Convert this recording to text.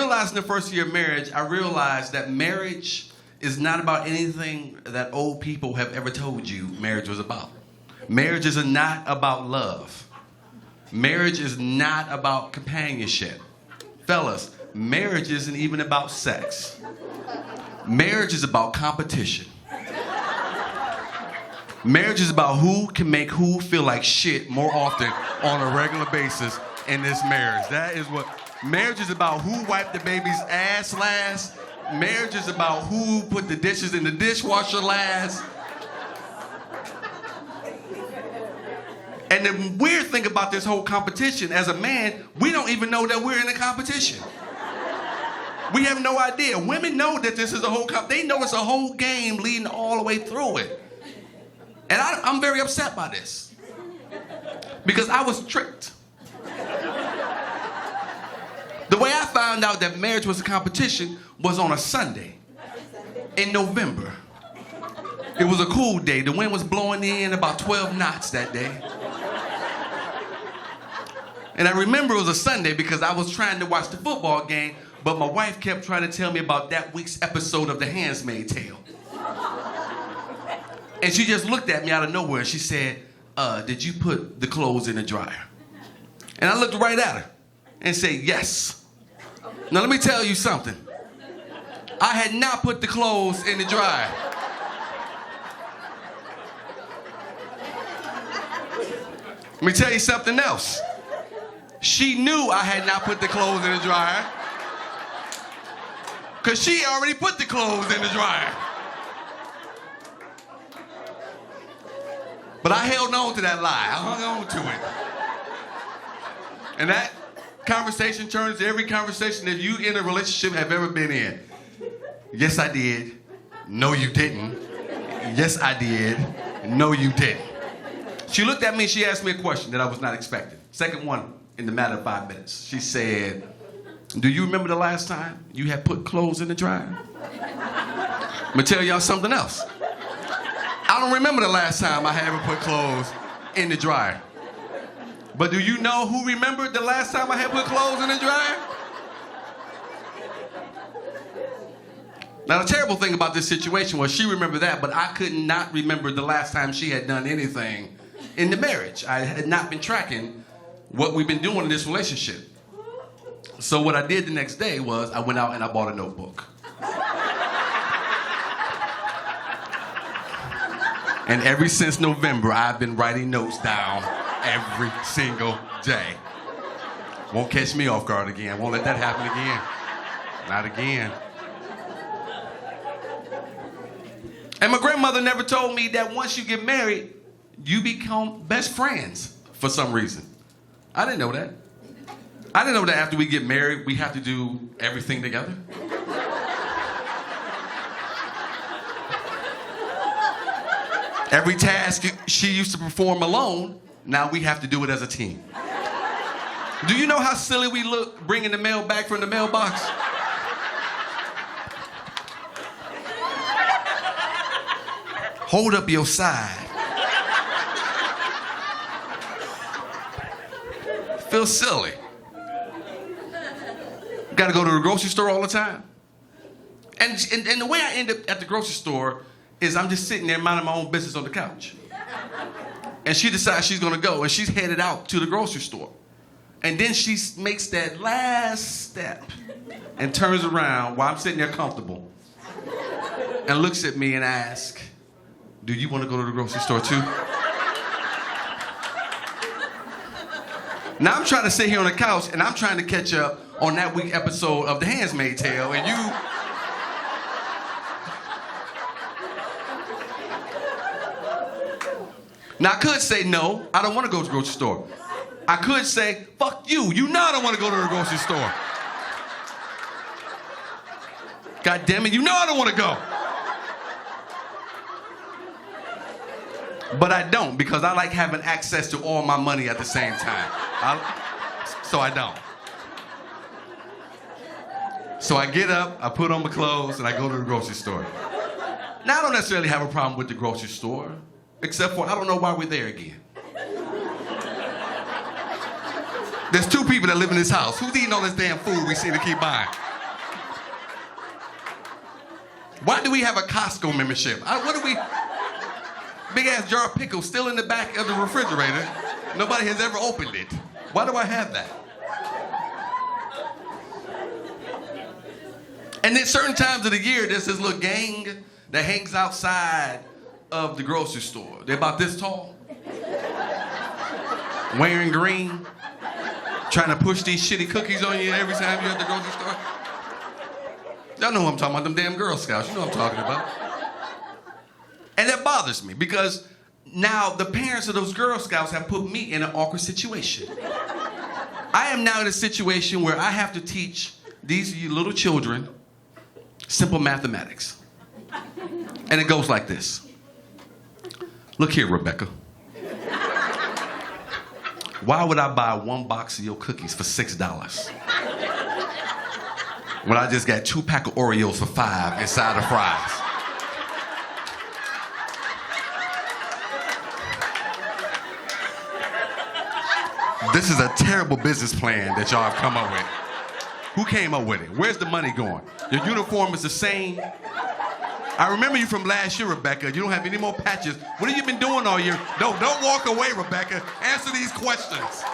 realized in the first year of marriage, I realized that marriage is not about anything that old people have ever told you marriage was about. Marriage is not about love. Marriage is not about companionship. Fellas, marriage isn't even about sex. Marriage is about competition. Marriage is about who can make who feel like shit more often on a regular basis in this marriage. That is what marriage is about. Who wiped the baby's ass last. Marriage is about who put the dishes in the dishwasher last. And the weird thing about this whole competition, as a man, we don't even know that we're in a competition. We have no idea. Women know that this is a whole they know it's a whole game leading all the way through it. And I'm very upset by this. Because I was tricked. The way I found out that marriage was a competition was on a Sunday in November. It was a cool day. The wind was blowing in about 12 knots that day. And I remember it was a Sunday because I was trying to watch the football game, but my wife kept trying to tell me about that week's episode of The Handmaid's Tale. And she just looked at me out of nowhere and she said, did you put the clothes in the dryer? And I looked right at her and said, yes. Now let me tell you something. I had not put the clothes in the dryer. Let me tell you something else. She knew I had not put the clothes in the dryer because she already put the clothes in the dryer. But I held on to that lie. I hung on to it. And that conversation turns to every conversation that you in a relationship have ever been in. Yes, I did. No, you didn't. Yes, I did. No, you didn't. She looked at me and she asked me a question that I was not expecting. Second one in the matter of 5 minutes. She said, do you remember the last time you had put clothes in the dryer? I'm gonna tell y'all something else. I don't remember the last time I had ever put clothes in the dryer. But do you know who remembered the last time I had put clothes in the dryer? Now, the terrible thing about this situation was she remembered that, but I could not remember the last time she had done anything in the marriage. I had not been tracking what we've been doing in this relationship. So what I did the next day was I went out and I bought a notebook. And ever since November, I've been writing notes down every single day. Won't catch me off guard again. Won't let that happen again. Not again. And my grandmother never told me that once you get married, you become best friends for some reason. I didn't know that. I didn't know that after we get married, we have to do everything together. Every task she used to perform alone, now we have to do it as a team. Do you know how silly we look bringing the mail back from the mailbox? Hold up your side. Feel silly. Got to go to the grocery store all the time. And the way I end up at the grocery store is I'm just sitting there minding my own business on the couch. And she decides she's gonna go and she's headed out to the grocery store. And then she makes that last step and turns around while I'm sitting there comfortable and looks at me and asks, do you want to go to the grocery store too? Now I'm trying to sit here on the couch and I'm trying to catch up on that week episode of The Handmaid's Tale, and you... Now I could say, no, I don't want to go to the grocery store. I could say, fuck you, you know I don't want to go to the grocery store. God damn it, you know I don't want to go. But I don't, because I like having access to all my money at the same time. So I don't. So I get up, I put on my clothes, and I go to the grocery store. Now I don't necessarily have a problem with the grocery store, except for I don't know why we're there again. There's 2 people that live in this house. Who's eating all this damn food we seem to keep buying? Why do we have a Costco membership? What do we... Big ass jar of pickles still in the back of the refrigerator. Nobody has ever opened it. Why do I have that? And then certain times of the year, there's this little gang that hangs outside of the grocery store. They're about this tall, wearing green, trying to push these shitty cookies on you every time you're at the grocery store. Y'all know who I'm talking about, them damn Girl Scouts. You know what I'm talking about. And that bothers me because now the parents of those Girl Scouts have put me in an awkward situation. I am now in a situation where I have to teach these little children simple mathematics. And it goes like this. Look here, Rebecca. Why would I buy one box of your cookies for $6 when I just got 2 packs of Oreos for $5 inside of fries? This is a terrible business plan that y'all have come up with. Who came up with it? Where's the money going? Your uniform is the same. I remember you from last year, Rebecca. You don't have any more patches. What have you been doing all year? No, don't walk away, Rebecca. Answer these questions.